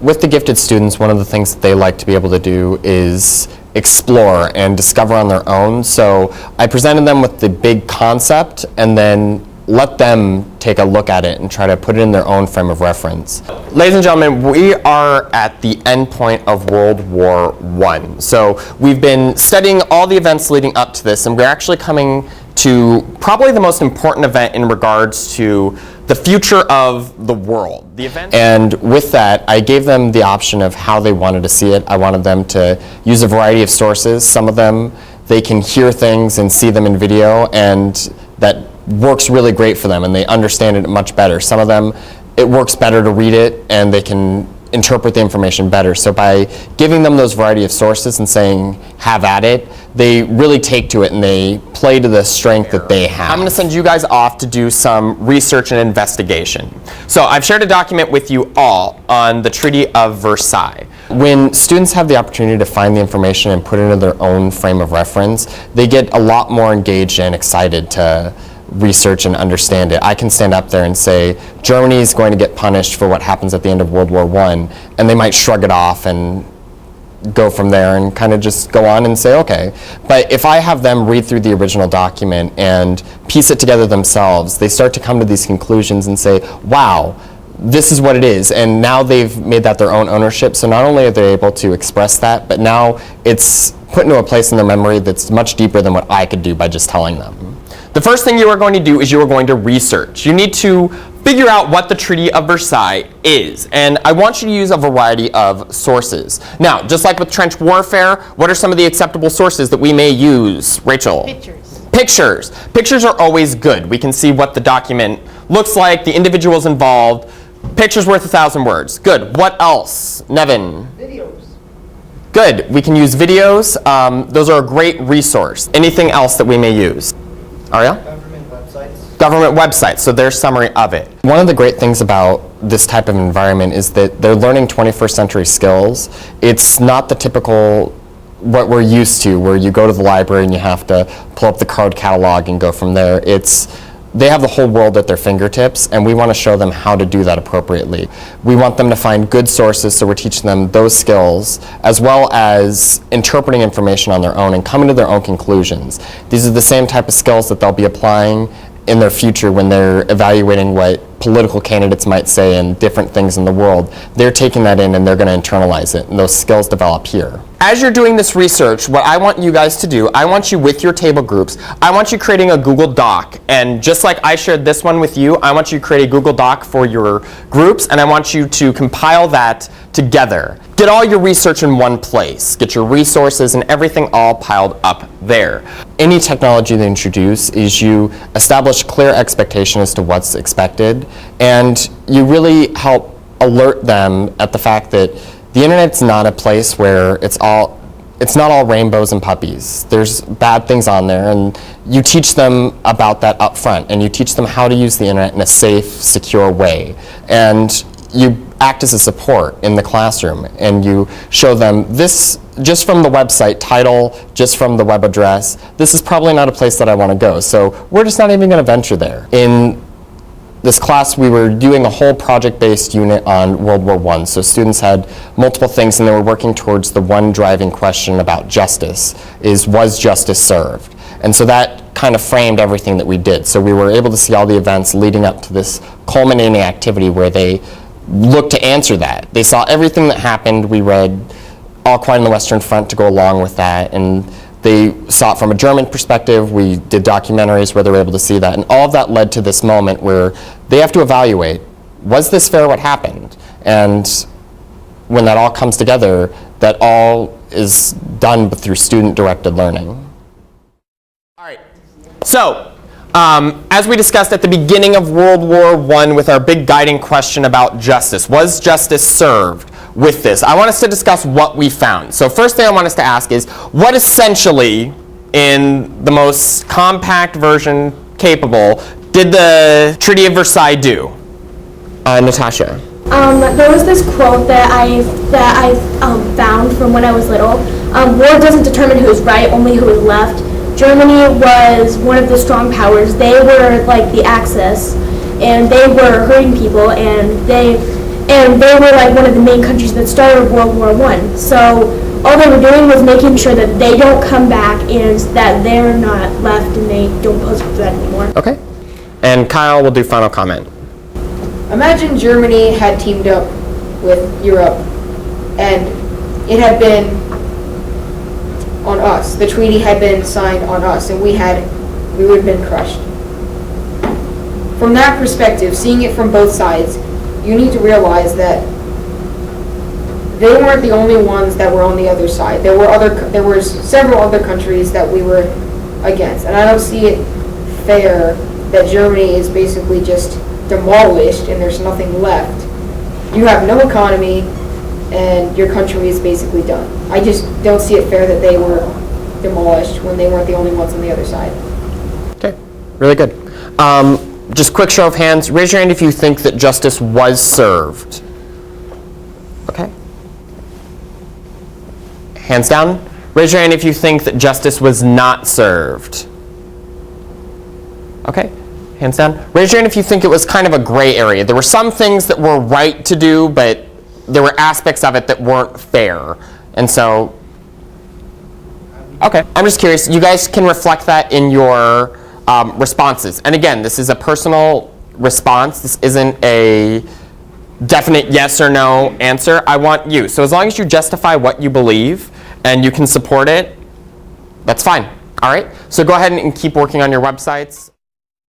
With the gifted students, one of the things that they like to be able to do is explore and discover on their own. So I presented them with the big concept and then let them take a look at it and try to put it in their own frame of reference. Ladies and gentlemen, we are at the end point of World War I. So we've been studying all the events leading up to this, and we're actually coming to probably the most important event in regards to the future of the world. And with that, I gave them the option of how they wanted to see it. I wanted them to use a variety of sources. Some of them, they can hear things and see them in video, and that works really great for them, and they understand it much better. Some of them, it works better to read it, and they can interpret the information better. So by giving them those variety of sources and saying, have at it, they really take to it and they play to the strength that they have. I'm going to send you guys off to do some research and investigation. So I've shared a document with you all on the Treaty of Versailles. When students have the opportunity to find the information and put it into their own frame of reference, they get a lot more engaged and excited to research and understand it. I can stand up there and say, Germany is going to get punished for what happens at the end of World War I, and they might shrug it off and go from there and kind of just go on and say, okay. But if I have them read through the original document and piece it together themselves, they start to come to these conclusions and say, wow, this is what it is. And now they've made that their own ownership. So not only are they able to express that, but now it's put into a place in their memory that's much deeper than what I could do by just telling them. The first thing you are going to do is you are going to research. You need to figure out what the Treaty of Versailles is. And I want you to use a variety of sources. Now, just like with trench warfare, what are some of the acceptable sources that we may use? Rachel? Pictures. Pictures. Pictures are always good. We can see what the document looks like, the individuals involved. Pictures worth 1,000 words. Good. What else? Nevin? Videos. Good. We can use videos. Those are a great resource. Anything else that we may use? Ariel? Government websites. Government websites, so their summary of it. One of the great things about this type of environment is that they're learning 21st century skills. It's not the typical, what we're used to, where you go to the library and you have to pull up the card catalog and go from there. They have the whole world at their fingertips, and we want to show them how to do that appropriately. We want them to find good sources, so we're teaching them those skills, as well as interpreting information on their own and coming to their own conclusions. These are the same type of skills that they'll be applying in their future when they're evaluating what political candidates might say and different things in the world. They're taking that in and they're going to internalize it, and those skills develop here. As you're doing this research, what I want you guys to do, I want you with your table groups, I want you creating a Google Doc, and just like I shared this one with you, I want you to create a Google Doc for your groups, and I want you to compile that together. Get all your research in one place. Get your resources and everything all piled up there. Any technology they introduce is you establish clear expectation as to what's expected, and you really help alert them at the fact that the internet's not a place where it's not all rainbows and puppies. There's bad things on there, and you teach them about that up front, and you teach them how to use the internet in a safe, secure way. And you act as a support in the classroom, and you show them this, just from the website title, just from the web address, this is probably not a place that I want to go, so we're just not even going to venture there. In this class, we were doing a whole project-based unit on World War I, so students had multiple things, and they were working towards the one driving question about justice, was justice served? And so that kind of framed everything that we did. So we were able to see all the events leading up to this culminating activity where they looked to answer that. They saw everything that happened. We read All Quiet on the Western Front to go along with that, and they saw it from a German perspective. We did documentaries where they were able to see that, and all of that led to this moment where they have to evaluate, was this fair what happened? And when that all comes together, that all is done through student-directed learning. All right, so as we discussed at the beginning of World War I with our big guiding question about justice, was justice served with this? I want us to discuss what we found. So first thing I want us to ask is, what essentially, in the most compact version capable, did the Treaty of Versailles do? Natasha. There was this quote that I found from when I was little. War doesn't determine who's right, only who is left. Germany was one of the strong powers. They were like the Axis, and they were hurting people, and they and they were like one of the main countries that started World War I. So all they were doing was making sure that they don't come back and that they're not left and they don't pose a threat anymore. Okay. And Kyle will do final comment. Imagine Germany had teamed up with Europe and it had been on us. The treaty had been signed on us and we would have been crushed. From that perspective, seeing it from both sides, you need to realize that they weren't the only ones that were on the other side. There were several other countries that we were against, and I don't see it fair that Germany is basically just demolished and there's nothing left. You have no economy, and your country is basically done. I just don't see it fair that they were demolished when they weren't the only ones on the other side. Okay, really good. Just quick show of hands. Raise your hand if you think that justice was served. Okay. Hands down. Raise your hand if you think that justice was not served. Okay. Hands down. Raise your hand if you think it was kind of a gray area. There were some things that were right to do, but there were aspects of it that weren't fair. And so, okay. I'm just curious. You guys can reflect that in your responses. And again, this is a personal response. This isn't a definite yes or no answer. I want you. So as long as you justify what you believe and you can support it, that's fine. All right? So go ahead and keep working on your websites.